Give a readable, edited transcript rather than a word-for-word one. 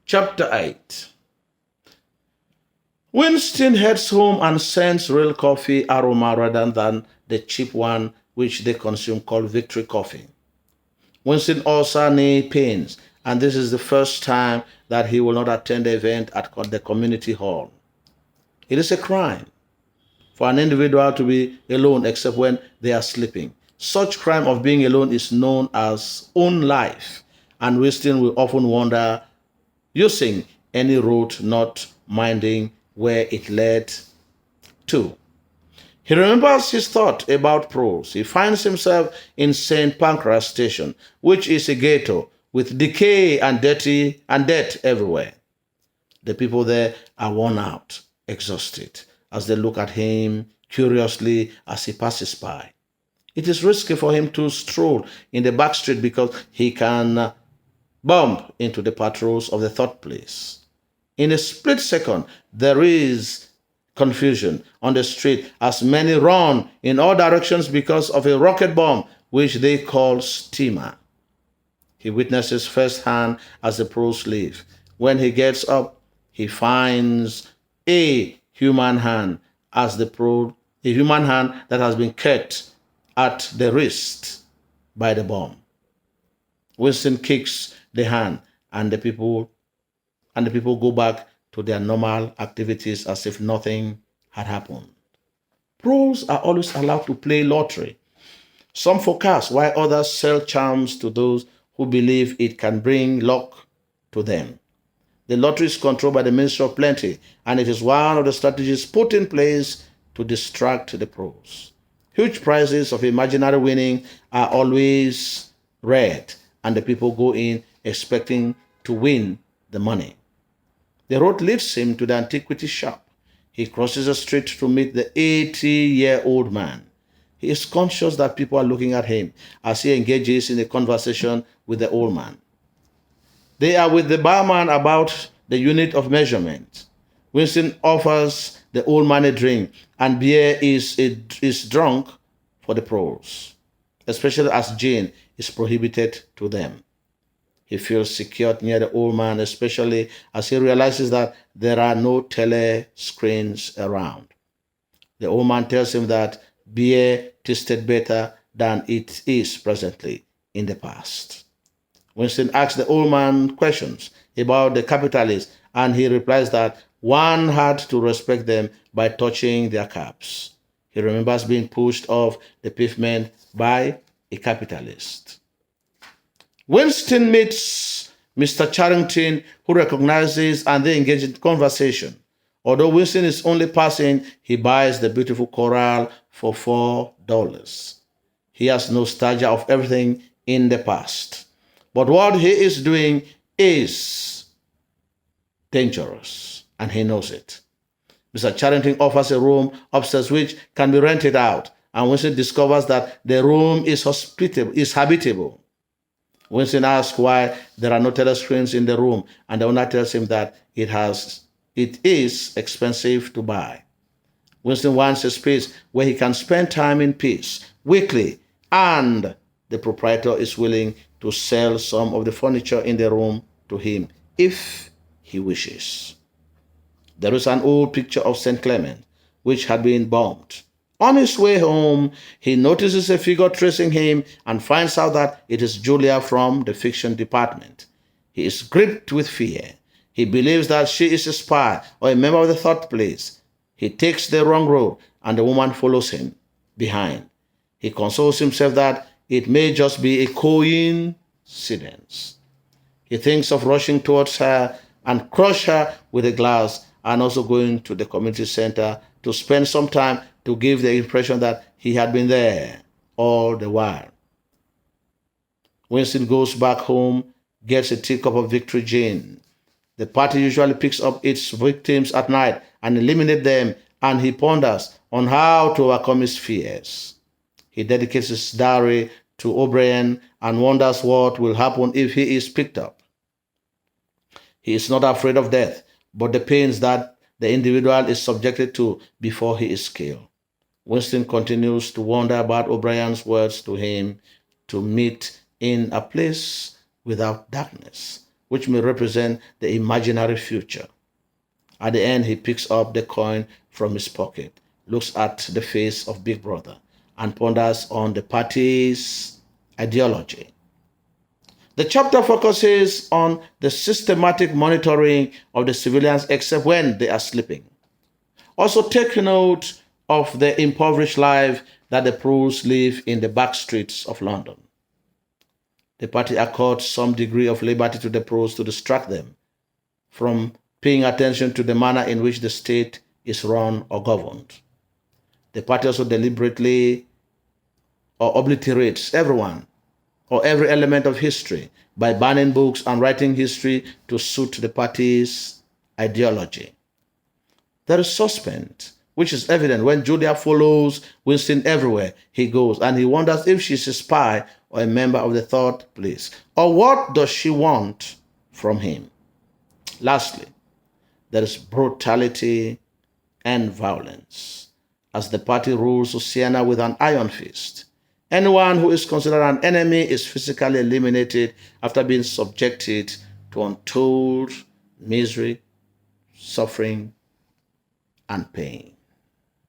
Chapter 8. Winston heads home and sends real coffee aroma rather than the cheap one which they consume called Victory Coffee. Winston also knee pains, and this is the first time that he will not attend the event at the community hall. It is a crime for an individual to be alone except when they are sleeping. Such crime of being alone is known as own life, and Winston will often wander using any road, not minding where it led to. He remembers his thought about proles. He finds himself in St. Pancras Station, which is a ghetto with decay and dirty and death everywhere. The people there are worn out, exhausted, as they look at him curiously as he passes by. It is risky for him to stroll in the back street because he can bump into the patrols of the third place. In a split second, there is confusion on the street as many run in all directions because of a rocket bomb which they call steamer. He witnesses firsthand as the pros leave. When he gets up, he finds a human hand a human hand that has been cut at the wrist by the bomb. Winston kicks the hand, and the people go back to their normal activities as if nothing had happened. Pros are always allowed to play lottery. Some forecast while others sell charms to those who believe it can bring luck to them. The lottery is controlled by the Ministry of Plenty, and it is one of the strategies put in place to distract the pros. Huge prizes of imaginary winning are always read, and the people go in expecting to win the money. The road leads him to the antiquity shop. He crosses the street to meet the 80-year-old man. He is conscious that people are looking at him as he engages in a conversation with the old man. They are with the barman about the unit of measurement. Winston offers the old man a drink, and beer is drunk for the pros, especially as gin is prohibited to them. He feels secure near the old man, especially as he realizes that there are no telescreens around. The old man tells him that beer tasted better than it is presently in the past. Winston asks the old man questions about the capitalists, and he replies that one had to respect them by touching their caps. He remembers being pushed off the pavement by a capitalist. Winston meets Mr. Charrington, who recognizes, and they engage in conversation. Although Winston is only passing, he buys the beautiful coral for $4. He has nostalgia of everything in the past. But what he is doing is dangerous, and he knows it. Mr. Charrington offers a room upstairs which can be rented out, and Winston discovers that the room is habitable. Winston asks why there are no telescreens in the room, and the owner tells him that it is expensive to buy. Winston wants a space where he can spend time in peace weekly, and the proprietor is willing to sell some of the furniture in the room to him if he wishes. There is an old picture of St. Clement which had been bombed. On his way home, he notices a figure tracing him and finds out that it is Julia from the fiction department. He is gripped with fear. He believes that she is a spy or a member of the third place. He takes the wrong road, and the woman follows him behind. He consoles himself that it may just be a coincidence. He thinks of rushing towards her and crush her with a glass, and also going to the community center to spend some time to give the impression that he had been there all the while. Winston goes back home, gets a teacup of Victory gin. The party usually picks up its victims at night and eliminates them, and he ponders on how to overcome his fears. He dedicates his diary to O'Brien and wonders what will happen if he is picked up. He is not afraid of death, but the pains that the individual is subjected to before he is killed. Winston continues to wonder about O'Brien's words to him to meet in a place without darkness. which may represent the imaginary future. At the end, he picks up the coin from his pocket, looks at the face of Big Brother, and ponders on the party's ideology. The chapter focuses on the systematic monitoring of the civilians except when they are sleeping. Also take note of the impoverished life that the Prues live in the back streets of London. The party accords some degree of liberty to the Prues to distract them from paying attention to the manner in which the state is run or governed. The party also deliberately or obliterates everyone or every element of history by banning books and writing history to suit the party's ideology. There is suspense, which is evident when Julia follows Winston everywhere he goes, and he wonders if she's a spy or a member of the Third Place, or what does she want from him. Lastly, there is brutality and violence, as the party rules Oceania with an iron fist. Anyone who is considered an enemy is physically eliminated after being subjected to untold misery, suffering, and pain.